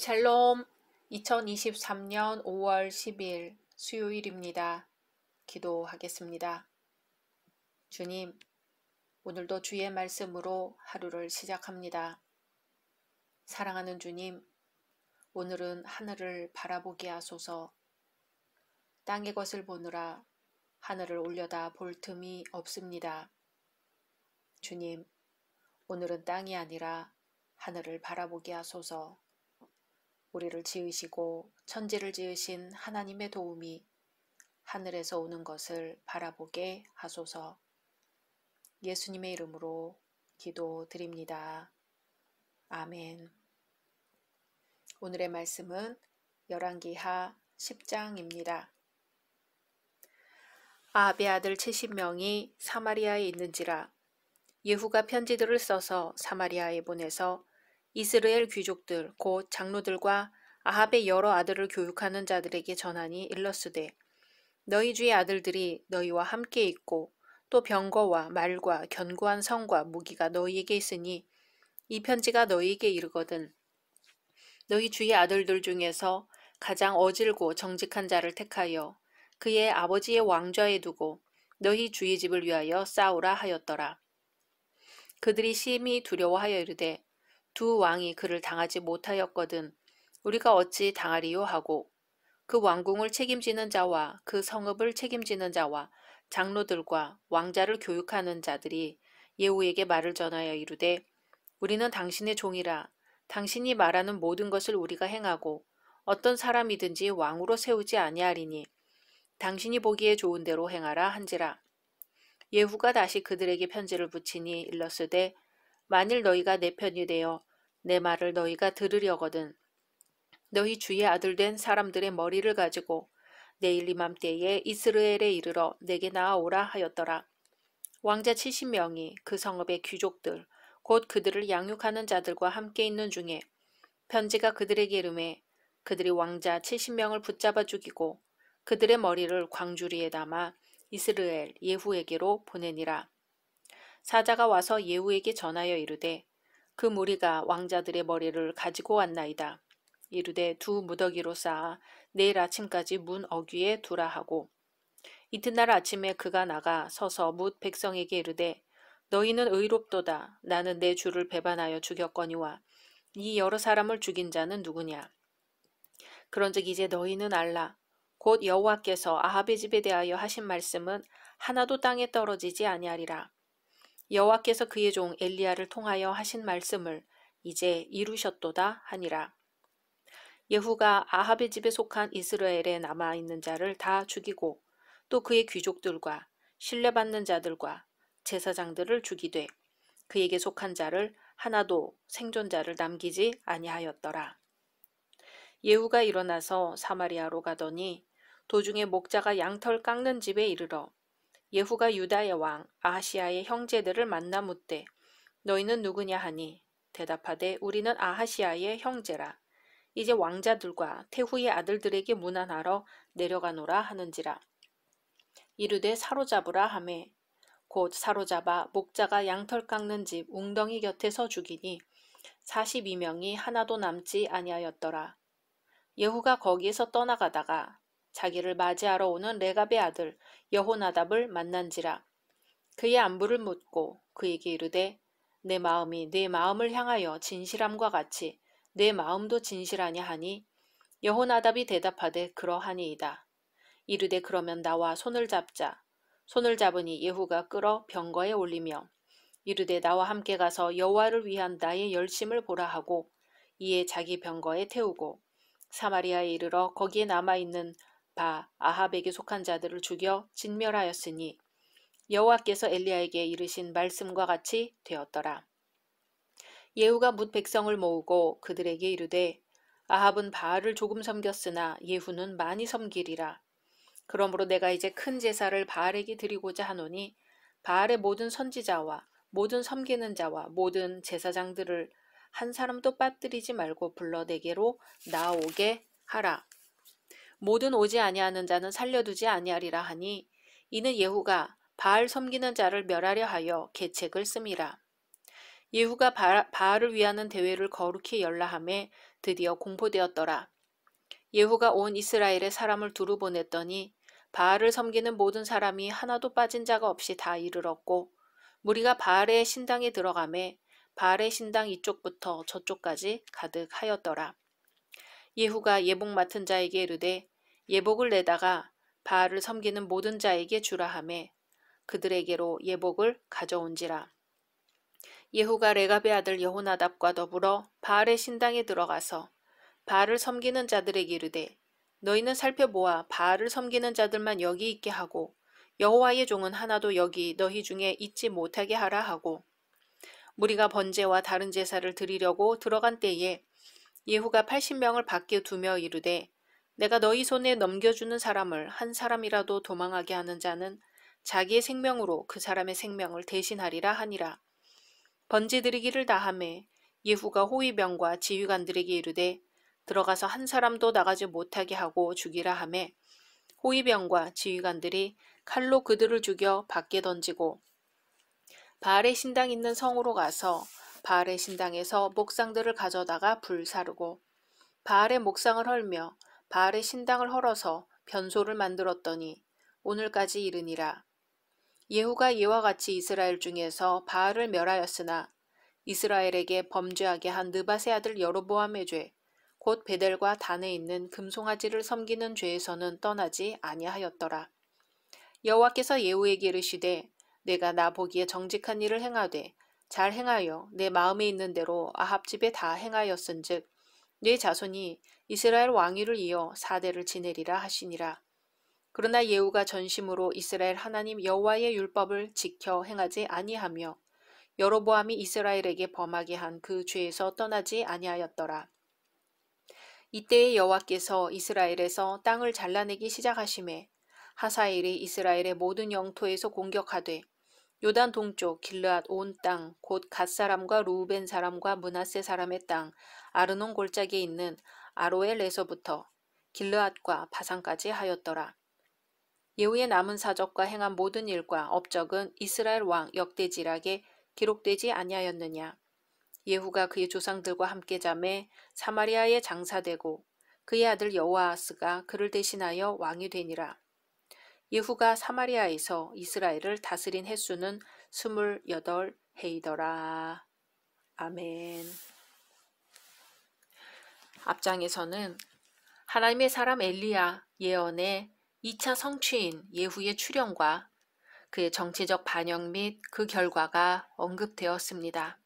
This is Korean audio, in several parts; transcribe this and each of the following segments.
샬롬. 2023년 5월 10일 수요일입니다. 기도하겠습니다. 주님, 오늘도 주의 말씀으로 하루를 시작합니다. 사랑하는 주님, 오늘은 하늘을 바라보게 하소서. 땅의 것을 보느라 하늘을 올려다 볼 틈이 없습니다. 주님, 오늘은 땅이 아니라 하늘을 바라보게 하소서. 우리를 지으시고 천지를 지으신 하나님의 도움이 하늘에서 오는 것을 바라보게 하소서. 예수님의 이름으로 기도드립니다. 아멘. 오늘의 말씀은 열왕기하 10장입니다. 아합의 아들 70명이 사마리아에 있는지라 예후가 편지들을 써서 사마리아에 보내서 이스라엘 귀족들 곧 장로들과 아합의 여러 아들을 교육하는 자들에게 전하니 일렀으되 너희 주의 아들들이 너희와 함께 있고 또 병거와 말과 견고한 성과 무기가 너희에게 있으니 이 편지가 너희에게 이르거든 너희 주의 아들들 중에서 가장 어질고 정직한 자를 택하여 그의 아버지의 왕좌에 두고 너희 주의 집을 위하여 싸우라 하였더라. 그들이 심히 두려워하여 이르되 두 왕이 그를 당하지 못하였거든 우리가 어찌 당하리요 하고 그 왕궁을 책임지는 자와 그 성읍을 책임지는 자와 장로들과 왕자를 교육하는 자들이 예후에게 말을 전하여 이르되 우리는 당신의 종이라 당신이 말하는 모든 것을 우리가 행하고 어떤 사람이든지 왕으로 세우지 아니하리니 당신이 보기에 좋은 대로 행하라 한지라. 예후가 다시 그들에게 편지를 붙이니 일렀으되 만일 너희가 내 편이 되어 내 말을 너희가 들으려거든 너희 주의 아들 된 사람들의 머리를 가지고 내일 이맘때에 이스라엘에 이르러 내게 나아오라 하였더라. 왕자 70명이 그 성읍의 귀족들 곧 그들을 양육하는 자들과 함께 있는 중에 편지가 그들에게 이르매 그들이 왕자 70명을 붙잡아 죽이고 그들의 머리를 광주리에 담아 이스라엘 예후에게로 보내니라. 사자가 와서 예후에게 전하여 이르되 그 무리가 왕자들의 머리를 가지고 왔나이다. 이르되 두 무더기로 쌓아 내일 아침까지 문 어귀에 두라 하고 이튿날 아침에 그가 나가 서서 뭇 백성에게 이르되 너희는 의롭도다. 나는 내 주를 배반하여 죽였거니와 이 여러 사람을 죽인 자는 누구냐. 그런즉 이제 너희는 알라. 곧 여호와께서 아합의 집에 대하여 하신 말씀은 하나도 땅에 떨어지지 아니하리라. 여호와께서 그의 종 엘리야를 통하여 하신 말씀을 이제 이루셨도다 하니라. 예후가 아합의 집에 속한 이스라엘에 남아있는 자를 다 죽이고 또 그의 귀족들과 신뢰받는 자들과 제사장들을 죽이되 그에게 속한 자를 하나도 생존자를 남기지 아니하였더라. 예후가 일어나서 사마리아로 가더니 도중에 목자가 양털 깎는 집에 이르러 예후가 유다의 왕 아하시아의 형제들을 만나 묻되 너희는 누구냐 하니 대답하되 우리는 아하시아의 형제라. 이제 왕자들과 태후의 아들들에게 문안하러 내려가노라 하는지라. 이르되 사로잡으라 하매 곧 사로잡아 목자가 양털 깎는 집 웅덩이 곁에서 죽이니 42명이 하나도 남지 아니하였더라. 예후가 거기에서 떠나가다가 자기를 맞이하러 오는 레갑의 아들 여호나답을 만난지라. 그의 안부를 묻고 그에게 이르되 내 마음이 내 마음을 향하여 진실함과 같이 내 마음도 진실하냐 하니 여호나답이 대답하되 그러하니이다. 이르되 그러면 나와 손을 잡자. 손을 잡으니 예후가 끌어 병거에 올리며 이르되 나와 함께 가서 여호와를 위한 나의 열심을 보라 하고 이에 자기 병거에 태우고 사마리아에 이르러 거기에 남아있는 바 아합에게 속한 자들을 죽여 진멸하였으니 여호와께서 엘리야에게 이르신 말씀과 같이 되었더라. 예후가 뭇 백성을 모으고 그들에게 이르되 아합은 바알을 조금 섬겼으나 예후는 많이 섬기리라. 그러므로 내가 이제 큰 제사를 바알에게 드리고자 하노니 바알의 모든 선지자와 모든 섬기는 자와 모든 제사장들을 한 사람도 빠뜨리지 말고 불러 내게로 나오게 하라. 모든 오지 아니하는 자는 살려두지 아니하리라 하니 이는 예후가 바알 섬기는 자를 멸하려 하여 계책을 씀이라. 예후가 바알을 위하는 대회를 거룩히 열라 하매 드디어 공포되었더라. 예후가 온 이스라엘의 사람을 두루 보냈더니 바알을 섬기는 모든 사람이 하나도 빠진 자가 없이 다 이르렀고 무리가 바알의 신당에 들어가매 바알의 신당 이쪽부터 저쪽까지 가득하였더라. 예후가 예복 맡은 자에게 이르되 예복을 내다가 바알을 섬기는 모든 자에게 주라 하매 그들에게로 예복을 가져온지라. 예후가 레갑의 아들 여호나답과 더불어 바알의 신당에 들어가서 바알을 섬기는 자들에게 이르되 너희는 살펴보아 바알을 섬기는 자들만 여기 있게 하고 여호와의 종은 하나도 여기 너희 중에 있지 못하게 하라 하고 무리가 번제와 다른 제사를 드리려고 들어간 때에 예후가 80명을 밖에 두며 이르되 내가 너희 손에 넘겨주는 사람을 한 사람이라도 도망하게 하는 자는 자기의 생명으로 그 사람의 생명을 대신하리라 하니라. 번제 드리기를 다하매 예후가 호위병과 지휘관들에게 이르되 들어가서 한 사람도 나가지 못하게 하고 죽이라 하매 호위병과 지휘관들이 칼로 그들을 죽여 밖에 던지고 바알의 신당 있는 성으로 가서 바알의 신당에서 목상들을 가져다가 불사르고 바알의 목상을 헐며 바알의 신당을 헐어서 변소를 만들었더니 오늘까지 이르니라. 예후가 이와 같이 이스라엘 중에서 바알을 멸하였으나 이스라엘에게 범죄하게 한 느밧의 아들 여로보암의 죄, 곧 베델과 단에 있는 금송아지를 섬기는 죄에서는 떠나지 아니하였더라. 여호와께서 예후에게 이르시되 내가 나 보기에 정직한 일을 행하되 잘 행하여 내 마음에 있는 대로 아합 집에 다 행하였은즉 네 자손이 이스라엘 왕위를 이어 4대를 지내리라 하시니라. 그러나 예후가 전심으로 이스라엘 하나님 여호와의 율법을 지켜 행하지 아니하며 여로보암이 이스라엘에게 범하게 한 그 죄에서 떠나지 아니하였더라. 이때에 여호와께서 이스라엘에서 땅을 잘라내기 시작하심에 하사엘이 이스라엘의 모든 영토에서 공격하되 요단 동쪽 길르앗 온 땅 곧 갓 사람과 루우벤 사람과 므낫세 사람의 땅 아르논 골짜기에 있는 아로엘에서부터 길르앗과 바산까지 하였더라. 예후의 남은 사적과 행한 모든 일과 업적은 이스라엘 왕 역대지락에 기록되지 아니하였느냐. 예후가 그의 조상들과 함께 잠에 사마리아에 장사되고 그의 아들 여호아하스가 그를 대신하여 왕이 되니라. 예후가 사마리아에서 이스라엘을 다스린 횟수는 28해이더라. 아멘. 앞장에서는 하나님의 사람 엘리야 예언의 2차 성취인 예후의 출현과 그의 정치적 반영 및 그 결과가 언급되었습니다.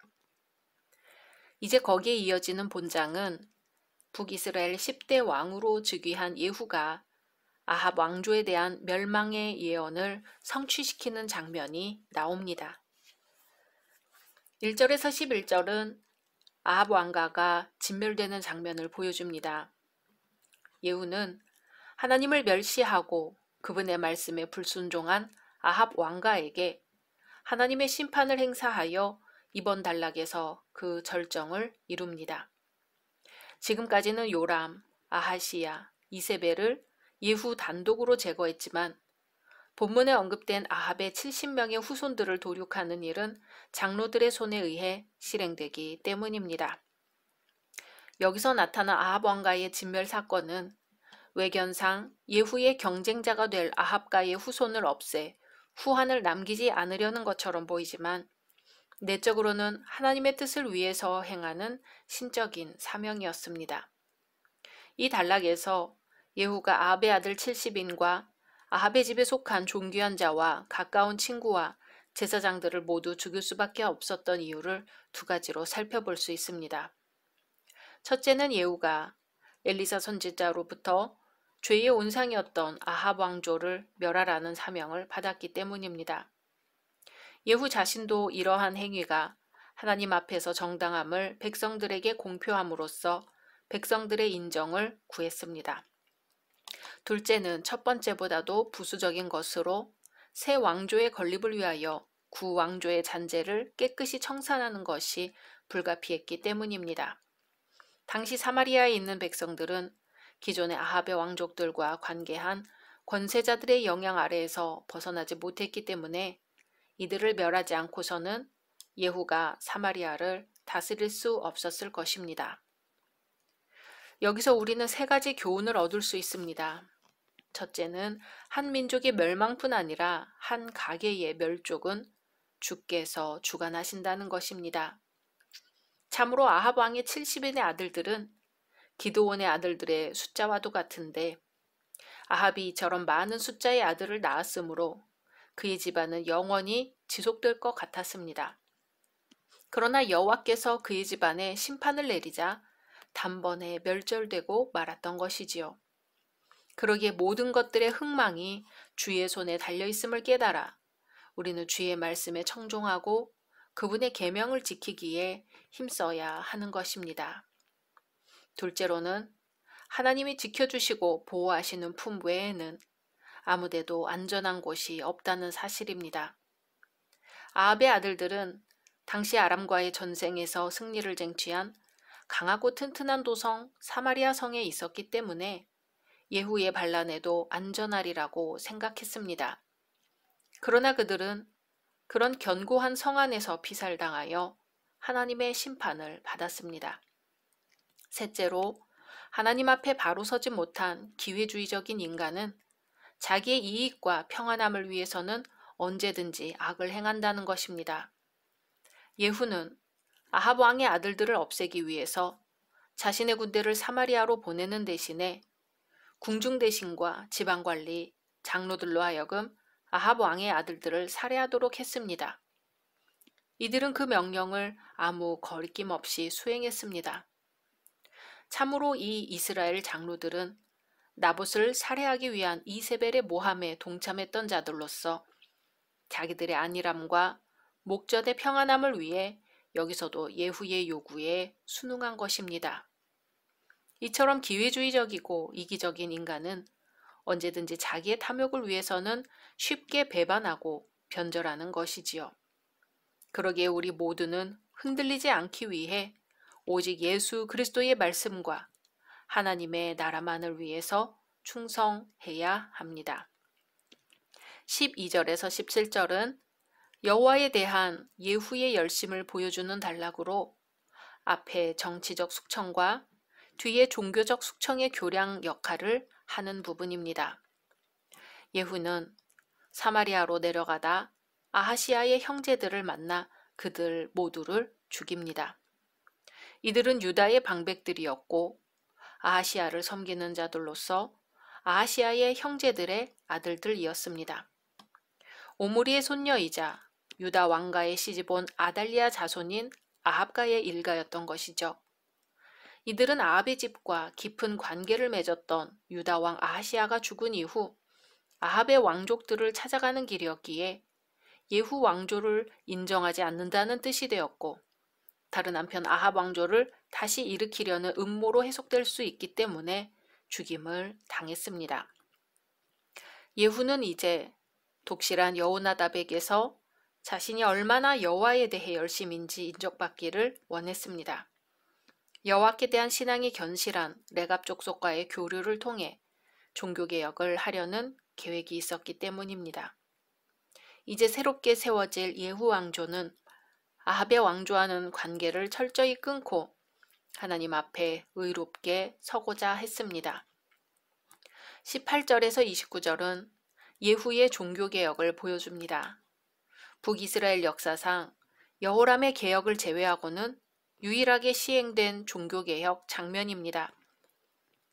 이제 거기에 이어지는 본장은 북이스라엘 10대 왕으로 즉위한 예후가 아합 왕조에 대한 멸망의 예언을 성취시키는 장면이 나옵니다. 1절에서 11절은 아합 왕가가 진멸되는 장면을 보여줍니다. 예후는 하나님을 멸시하고 그분의 말씀에 불순종한 아합 왕가에게 하나님의 심판을 행사하여 이번 단락에서 그 절정을 이룹니다. 지금까지는 요람, 아하시야, 이세벨을 예후 단독으로 제거했지만 본문에 언급된 아합의 70명의 후손들을 도륙하는 일은 장로들의 손에 의해 실행되기 때문입니다. 여기서 나타난 아합 왕가의 진멸 사건은 외견상 예후의 경쟁자가 될 아합가의 후손을 없애 후환을 남기지 않으려는 것처럼 보이지만 내적으로는 하나님의 뜻을 위해서 행하는 신적인 사명이었습니다. 이 단락에서 예후가 아합의 아들 70인과 아합의 집에 속한 존귀한 자와 가까운 친구와 제사장들을 모두 죽일 수밖에 없었던 이유를 두 가지로 살펴볼 수 있습니다. 첫째는 예후가 엘리사 선지자로부터 죄의 온상이었던 아합 왕조를 멸하라는 사명을 받았기 때문입니다. 예후 자신도 이러한 행위가 하나님 앞에서 정당함을 백성들에게 공표함으로써 백성들의 인정을 구했습니다. 둘째는 첫 번째보다도 부수적인 것으로 새 왕조의 건립을 위하여 구 왕조의 잔재를 깨끗이 청산하는 것이 불가피했기 때문입니다. 당시 사마리아에 있는 백성들은 기존의 아합의 왕족들과 관계한 권세자들의 영향 아래에서 벗어나지 못했기 때문에 이들을 멸하지 않고서는 예후가 사마리아를 다스릴 수 없었을 것입니다. 여기서 우리는 세 가지 교훈을 얻을 수 있습니다. 첫째는 한 민족의 멸망뿐 아니라 한 가계의 멸족은 주께서 주관하신다는 것입니다. 참으로 아합 왕의 70인의 아들들은 기드온의 아들들의 숫자와도 같은데 아합이 이처럼 많은 숫자의 아들을 낳았으므로 그의 집안은 영원히 지속될 것 같았습니다. 그러나 여호와께서 그의 집안에 심판을 내리자 단번에 멸절되고 말았던 것이지요. 그러기에 모든 것들의 흥망이 주의 손에 달려있음을 깨달아 우리는 주의 말씀에 청종하고 그분의 계명을 지키기에 힘써야 하는 것입니다. 둘째로는 하나님이 지켜주시고 보호하시는 품 외에는 아무데도 안전한 곳이 없다는 사실입니다. 아합의 아들들은 당시 아람과의 전쟁에서 승리를 쟁취한 강하고 튼튼한 도성 사마리아 성에 있었기 때문에 예후의 반란에도 안전하리라고 생각했습니다. 그러나 그들은 그런 견고한 성 안에서 피살당하여 하나님의 심판을 받았습니다. 셋째로 하나님 앞에 바로 서지 못한 기회주의적인 인간은 자기의 이익과 평안함을 위해서는 언제든지 악을 행한다는 것입니다. 예후는 아합 왕의 아들들을 없애기 위해서 자신의 군대를 사마리아로 보내는 대신에 궁중 대신과 지방관리, 장로들로 하여금 아합 왕의 아들들을 살해하도록 했습니다. 이들은 그 명령을 아무 거리낌 없이 수행했습니다. 참으로 이 이스라엘 장로들은 나봇을 살해하기 위한 이세벨의 모함에 동참했던 자들로서 자기들의 안일함과 목전의 평안함을 위해 여기서도 예후의 요구에 순응한 것입니다. 이처럼 기회주의적이고 이기적인 인간은 언제든지 자기의 탐욕을 위해서는 쉽게 배반하고 변절하는 것이지요. 그러기에 우리 모두는 흔들리지 않기 위해 오직 예수 그리스도의 말씀과 하나님의 나라만을 위해서 충성해야 합니다. 12절에서 17절은 여호와에 대한 예후의 열심을 보여주는 단락으로 앞에 정치적 숙청과 뒤에 종교적 숙청의 교량 역할을 하는 부분입니다. 예후는 사마리아로 내려가다 아하시아의 형제들을 만나 그들 모두를 죽입니다. 이들은 유다의 방백들이었고 아하시아를 섬기는 자들로서 아하시아의 형제들의 아들들이었습니다. 오므리의 손녀이자 유다 왕가의 시집온 아달리아 자손인 아합가의 일가였던 것이죠. 이들은 아합의 집과 깊은 관계를 맺었던 유다 왕 아하시아가 죽은 이후 아합의 왕족들을 찾아가는 길이었기에 예후 왕조를 인정하지 않는다는 뜻이 되었고 다른 한편 아합 왕조를 다시 일으키려는 음모로 해석될 수 있기 때문에 죽임을 당했습니다. 예후는 이제 독실한 여호나답에게서 자신이 얼마나 여호와에 대해 열심인지 인정받기를 원했습니다. 여호와께 대한 신앙이 견실한 레갑 족속과의 교류를 통해 종교개혁을 하려는 계획이 있었기 때문입니다. 이제 새롭게 세워질 예후 왕조는 아합의 왕조와는 관계를 철저히 끊고 하나님 앞에 의롭게 서고자 했습니다. 18절에서 29절은 예후의 종교개혁을 보여줍니다. 북이스라엘 역사상 여호람의 개혁을 제외하고는 유일하게 시행된 종교개혁 장면입니다.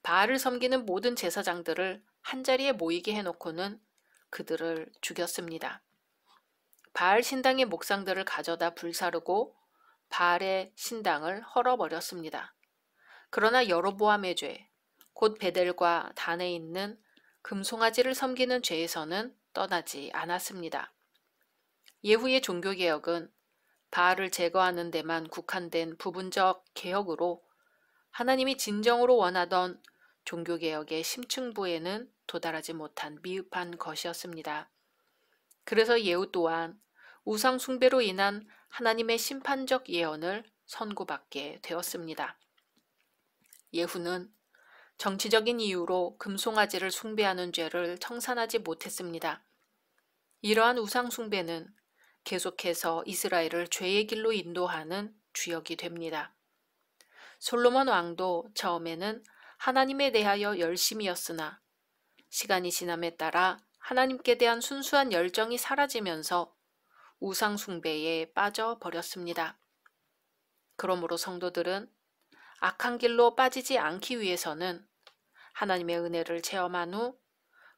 바알을 섬기는 모든 제사장들을 한자리에 모이게 해놓고는 그들을 죽였습니다. 바알 신당의 목상들을 가져다 불사르고 바알의 신당을 헐어버렸습니다. 그러나 여로보암의 죄, 곧 베델과 단에 있는 금송아지를 섬기는 죄에서는 떠나지 않았습니다. 예후의 종교개혁은 바알을 제거하는 데만 국한된 부분적 개혁으로 하나님이 진정으로 원하던 종교개혁의 심층부에는 도달하지 못한 미흡한 것이었습니다. 그래서 예후 또한 우상 숭배로 인한 하나님의 심판적 예언을 선고받게 되었습니다. 예후는 정치적인 이유로 금송아지를 숭배하는 죄를 청산하지 못했습니다. 이러한 우상 숭배는 계속해서 이스라엘을 죄의 길로 인도하는 주역이 됩니다. 솔로몬 왕도 처음에는 하나님에 대하여 열심이었으나 시간이 지남에 따라 하나님께 대한 순수한 열정이 사라지면서 우상 숭배에 빠져버렸습니다. 그러므로 성도들은 악한 길로 빠지지 않기 위해서는 하나님의 은혜를 체험한 후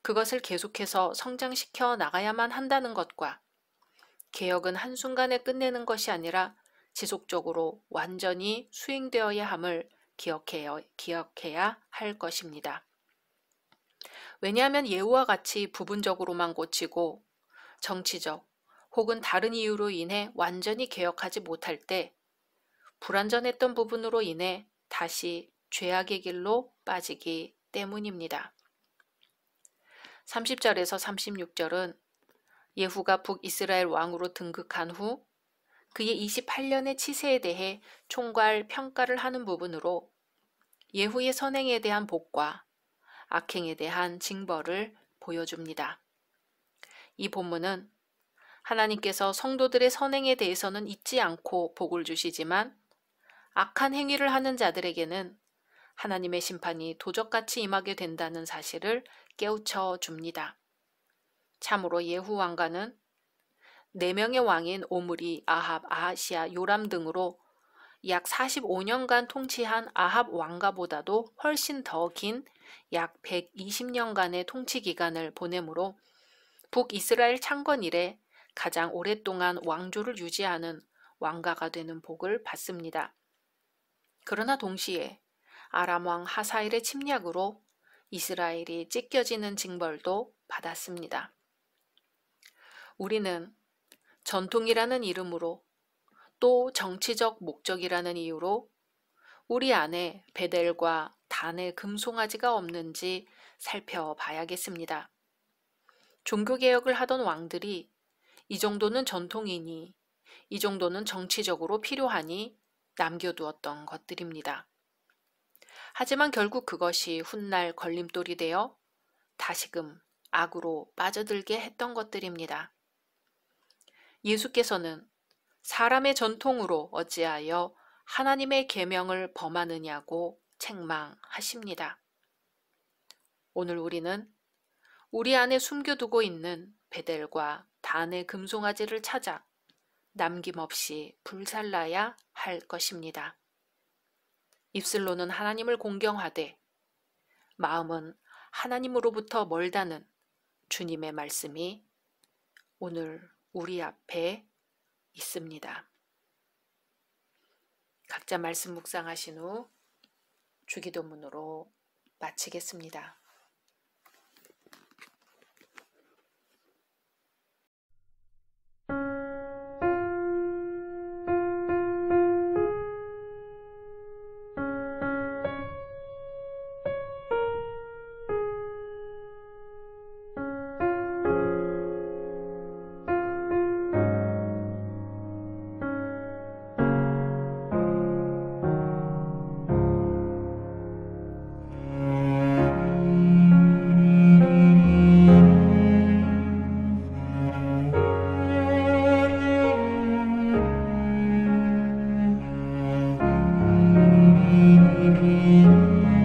그것을 계속해서 성장시켜 나가야만 한다는 것과 개혁은 한순간에 끝내는 것이 아니라 지속적으로 완전히 수행되어야 함을 기억해야 할 것입니다. 왜냐하면 예후와 같이 부분적으로만 고치고 정치적 혹은 다른 이유로 인해 완전히 개혁하지 못할 때 불완전했던 부분으로 인해 다시 죄악의 길로 빠지기 때문입니다. 30절에서 36절은 예후가 북이스라엘 왕으로 등극한 후 그의 28년의 치세에 대해 총괄 평가를 하는 부분으로 예후의 선행에 대한 복과 악행에 대한 징벌을 보여줍니다. 이 본문은 하나님께서 성도들의 선행에 대해서는 잊지 않고 복을 주시지만 악한 행위를 하는 자들에게는 하나님의 심판이 도적같이 임하게 된다는 사실을 깨우쳐 줍니다. 참으로 예후 왕가는 4명의 왕인 오므리, 아합, 아하시아, 요람 등으로 약 45년간 통치한 아합 왕가보다도 훨씬 더 긴 약 120년간의 통치 기간을 보내므로 북이스라엘 창건 이래 가장 오랫동안 왕조를 유지하는 왕가가 되는 복을 받습니다. 그러나 동시에 아람 왕 하사엘의 침략으로 이스라엘이 찢겨지는 징벌도 받았습니다. 우리는 전통이라는 이름으로 또 정치적 목적이라는 이유로 우리 안에 베델과 단의 금송아지가 없는지 살펴봐야겠습니다. 종교개혁을 하던 왕들이 이 정도는 전통이니, 이 정도는 정치적으로 필요하니 남겨두었던 것들입니다. 하지만 결국 그것이 훗날 걸림돌이 되어 다시금 악으로 빠져들게 했던 것들입니다. 예수께서는 사람의 전통으로 어찌하여 하나님의 계명을 범하느냐고 책망하십니다. 오늘 우리는 우리 안에 숨겨두고 있는 베델과 단의 금송아지를 찾아 남김없이 불살라야 할 것입니다. 입술로는 하나님을 공경하되 마음은 하나님으로부터 멀다는 주님의 말씀이 오늘 우리 앞에 있습니다. 각자 말씀 묵상하신 후 주기도문으로 마치겠습니다. 아멘.